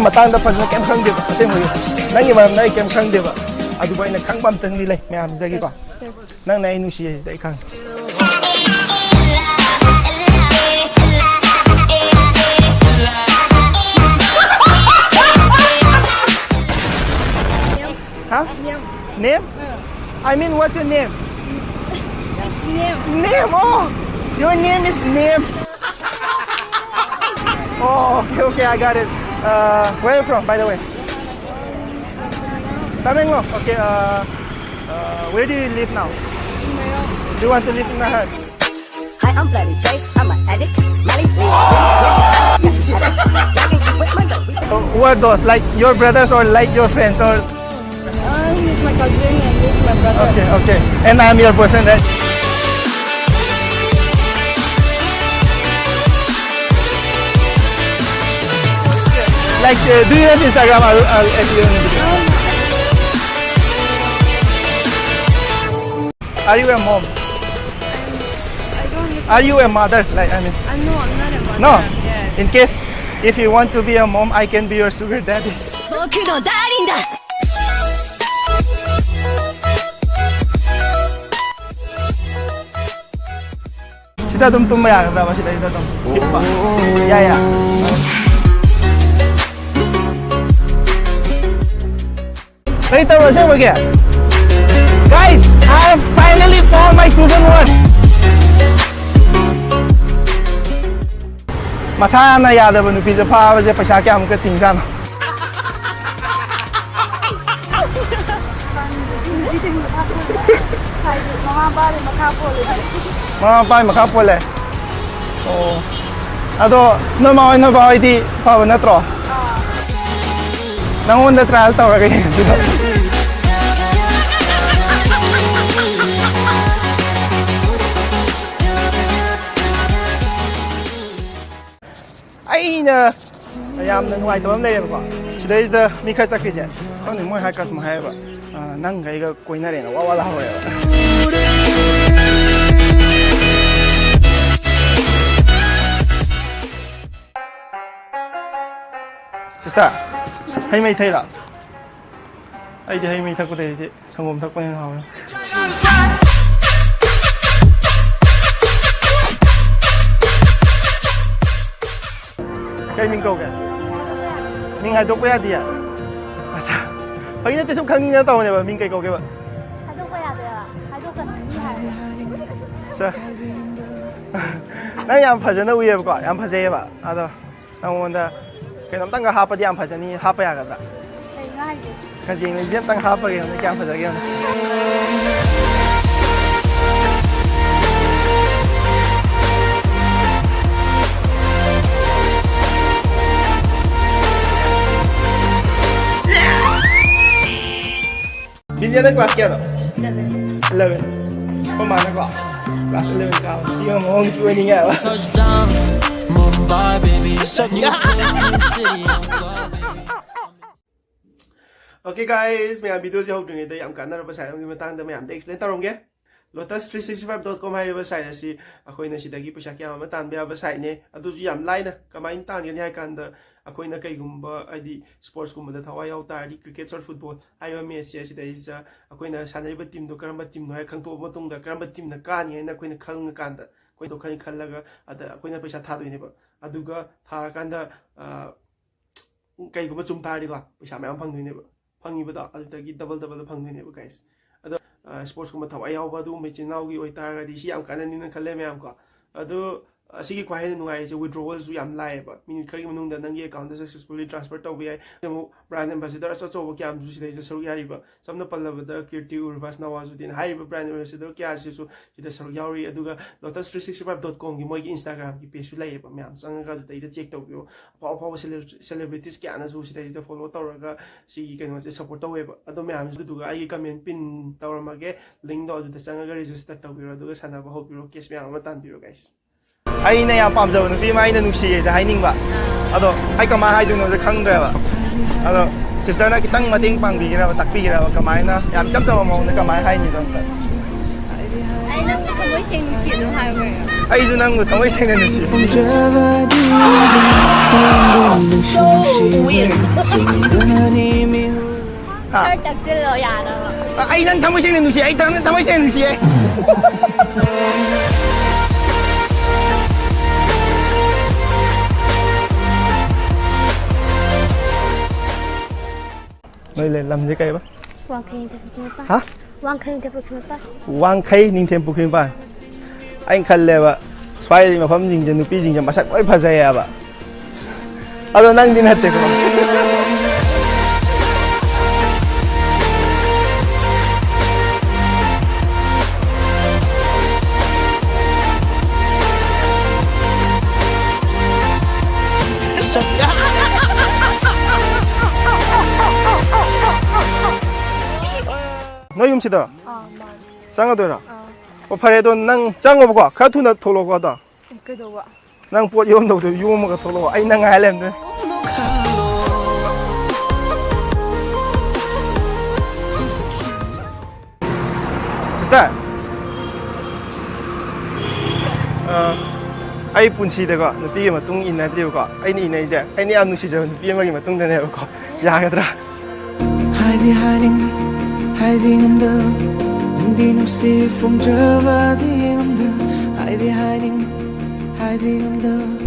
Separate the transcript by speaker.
Speaker 1: matang da fazna kem khang de ase mo nang gi maram nai kem khang de ba adu bai na khang bam tang ni lai me am da gi ko nang nai nu si dai khang Huh? Name? I mean, what's your name? Name? Oh, your name is Name. Oh, okay, I got it. Where are you from, by the way? Tamenglong. Okay. Where do you live now? Do you want to live in Nahan?
Speaker 2: Hi, I'm Bloody J. I'm an addict.
Speaker 1: Who are those? Like your brothers or like your friends or?
Speaker 3: He's my cousin and this is my brother.
Speaker 1: Okay. And I'm your boyfriend, right? Like, do you have Instagram? I'll add you in the video. Are you a mom?
Speaker 3: I don't.
Speaker 1: Are you a mother? Like, I mean.
Speaker 3: No, I'm not a mother.
Speaker 1: No.
Speaker 3: Yes.
Speaker 1: In case if you want to be a mom, I can be your sugar daddy. Sida tumaya ka ba sida tum? Yeah. Later was over again. Guys, I have finally found my chosen one. Masana yada ba nupi sa pa ba sa paisa kya mo ka tingsan. Mga pa makapole. Oh. Ado no ba di pa ba na tro? Nangonda trial tawag kayo. Ay na ayam na nuai to am lay ba. Today is the Mika Sakrijan. Kung ni mo hakas mo hay ba. Nang gai ga koi na rin wala ho ya. Sister, hay may thay ra. Ay di hay may thak ko de sangom thak pa ni haw. Kay Ming ko ka. Ming hai dok pa ya di ya. Acha. Pag ina tisum khang ni na taw ne ba Ming kay ko ke ba.
Speaker 3: 还都会呀，对吧？还都很厉害。
Speaker 1: Sa. Na yam phajan na uye ba ko yam phaje ba. Ado. Nang wonda kay nam tang ga ha pa di yam phajani ha pa ya ga da.
Speaker 3: 对，应该还是。
Speaker 1: Ka jing ni jem tang ha pa ge ne kyam phaja ge. Binyan na class kya no? 11. Pamana ko. Class 11 ka. Yung mong 20 nga ba?
Speaker 4: Touchdown, Mumbai, baby. New place in the city.
Speaker 1: Okay guys, may video siya hoping ito yung kanar pa sa yung matang da may amde explain tarong ge. Lotus365.com hay website si ako na si dagi pa siya kaya matan ba website ni adu ji yam line na kamain tan yan hay kanda ako na kay gumba id sports gumba da thawai yaw ta di cricket or football hay ba match si dai sa ako na sanay ba team do karamba team no hay khang to matung da karamba team na ka ni na ko na khang kanda ko to khang khallaga ada ako na paisa tha do ni ba aduga thar kanda kay gumba chum ta ri la paisa mayam phang ni ba ꯐꯪꯉꯤꯕꯗꯣ ꯑꯗꯨꯗꯒꯤ double ꯐꯪꯗꯣꯏꯅꯦꯕ ꯒꯥꯏꯁ ꯑꯗꯣ ꯁ꯭ꯄꯣꯔꯠꯁꯀꯨꯝꯕ ꯊꯋꯥꯏ ꯌꯥꯎꯕ ꯑꯗꯨꯒꯨꯝꯕ ꯏꯆꯤꯟ ꯏꯅꯥꯎꯒꯤ ꯑꯣꯏꯇꯥꯔꯒꯗꯤ ꯁꯤ ꯌꯥꯝ ꯀꯥꯟꯅꯅꯤꯅ ꯈꯜꯂꯦ ꯃꯌꯥꯝ ꯀꯣ ꯑꯗꯣ ꯑꯁꯤꯒꯤ ꯈ꯭ꯋꯥꯏ ꯍꯦꯟꯅ ꯅꯨꯡꯉꯥꯏꯔꯤꯁꯦ ꯋꯤꯗ꯭ꯔꯣꯋꯜꯁꯨ ꯌꯥꯝ ꯂꯥꯏꯌꯦꯕ ꯃꯤꯅꯤꯠ ꯈꯔꯒꯤ ꯃꯅꯨꯡꯗ ꯅꯪꯒꯤ ꯑꯦꯀꯥꯎꯟꯗ ꯁꯛꯁꯦꯁꯐꯨꯜꯂꯤ ꯇ꯭ꯔꯥꯟꯁꯐꯔ ꯇꯧꯕ ꯌꯥꯏ ꯑꯃꯨꯛ ꯕ꯭ꯔꯥꯟ ꯑꯦꯝꯕꯦꯁꯦꯗꯔ ꯑꯆꯧꯕ ꯀꯌꯥꯝꯁꯨ ꯁꯤꯗꯩꯗ ꯁꯔꯨꯛ ꯌꯥꯔꯤꯕ ꯁꯝꯅ ꯄꯜꯂꯕꯗ ꯀꯤꯔꯇꯤ ꯎꯔꯚꯥꯁ ꯅꯋꯥꯖꯨꯗꯤꯟ ꯍꯥꯏꯔꯤꯕ ꯕ꯭ꯔꯥꯟ ꯑꯦꯝꯕꯦꯁꯦꯗꯔ ꯀꯌꯥꯁꯤꯁꯨ ꯁꯤꯗ ꯁꯔꯨꯛ ꯌꯥꯎꯔꯤ ꯑꯗꯨꯒ lotus365.comꯒꯤ ꯃꯣꯏꯒꯤ ꯏꯟꯁꯇꯥꯒ꯭ꯔꯥꯝꯒꯤ ꯄꯦꯖꯁꯨ ꯂꯩꯌꯦꯕ ꯃꯌꯥꯝ ꯆꯪꯉꯒ ꯑꯗꯨꯗꯩꯗ ꯆꯦꯛ ꯇꯧꯕꯤꯌꯣ ꯑꯐꯥꯎꯕ ꯁꯦꯂꯦꯕ꯭ꯔꯤꯇꯤꯁ ꯀꯌꯥꯅꯁꯨ ꯁꯤꯗꯩꯁꯤꯗ ꯐꯣꯂꯣ ꯇꯧꯔꯒ ꯁꯤꯒꯤ ꯀꯩꯅꯣꯁꯦ ꯁꯞꯄꯣꯔꯠ ꯇꯧꯋꯦꯕ ꯑꯗꯣ ꯃꯌꯥꯝꯁꯨ ꯑꯗꯨꯒ ꯑꯩꯒꯤ ꯀꯃꯦꯟ ꯄꯤꯟ ꯇꯧꯔꯝꯃꯒꯦ ꯂꯤꯡꯛꯗꯣ ꯑꯗꯨꯗ ꯆꯪꯉꯒ ꯔꯦꯖꯤꯁꯇꯔ ꯇꯧꯕꯤꯔꯣ ꯑꯗꯨꯒ ꯁꯥꯟꯅꯕ ꯍꯧꯕꯤꯔꯣ ꯀꯦꯁ ꯃꯌꯥꯝ ꯑꯃ ꯇꯥꯟꯕꯤꯔꯣ ꯒꯥꯏꯁ ꯑꯩꯅ ꯌꯥꯝ ꯄꯥꯝꯖꯕ ꯅꯨꯄꯤ ꯑꯃ ꯑꯩꯅ ꯅꯨꯡꯁꯤꯌꯦꯁꯦ ꯍꯥꯏꯅꯤꯡꯕ ꯑꯗꯣ ꯑꯩ ꯀꯃꯥꯏꯅ ꯍꯥꯏꯗꯣꯏꯅꯣꯁꯦ ꯈꯪꯗ꯭ꯔꯦꯕ ꯑꯗꯣ ꯁꯤꯁꯇꯔꯅ ꯈꯤꯇꯪ ꯃꯇꯦꯡ ꯄꯥꯡꯕꯤꯒꯦꯔꯕ ꯇꯥꯛꯄꯤꯒꯦꯔꯕ ꯀꯃꯥꯏꯅ ꯌꯥꯝ ꯏꯆꯝ ꯆꯝꯕ ꯃꯑꯣꯡꯗ ꯀꯃꯥꯏꯅ ꯍꯥꯏꯅꯤꯗꯣ ꯑꯝꯇ
Speaker 3: ꯑꯩ ꯅꯪ ꯊꯃꯣꯏ 性女士都还会。
Speaker 1: 아이즈 낭구 당의 생는 듯이.
Speaker 5: 风着吧的风的熟悉，等着你明。
Speaker 3: 쩔딱질러 야다.
Speaker 1: 아이는 당의 생는 듯이. 아이는 당의 생는 듯이. Nói lên làm gì cây ba?
Speaker 3: Wang khay được không ba?
Speaker 1: Hả?
Speaker 3: Wang khay được không ba?
Speaker 1: Wang khay ning thêm bukhin ba? Anh khăn lệ ba. Xoay mà phẩm dình chân nupi dình chân masak quay phazay ya ba. Ado nang din hati ko. 너 юм치다. 짱어더라. 오파레도 낭 짱어보고 카투나 돌아가다.
Speaker 3: 그도 와.
Speaker 1: 낭 뽀 요놈도 유모가 돌아와. 아이 낭 할렘데. Sister. ai punsidaga nupi ma tung inadriuga ai ni nei je ai ni amnu sije nupi ma gi ma tung dane ko yagadra
Speaker 5: Hiding, hiding, hiding under. Hindi nung si phong着吧的影的，hiding, hiding, hiding under.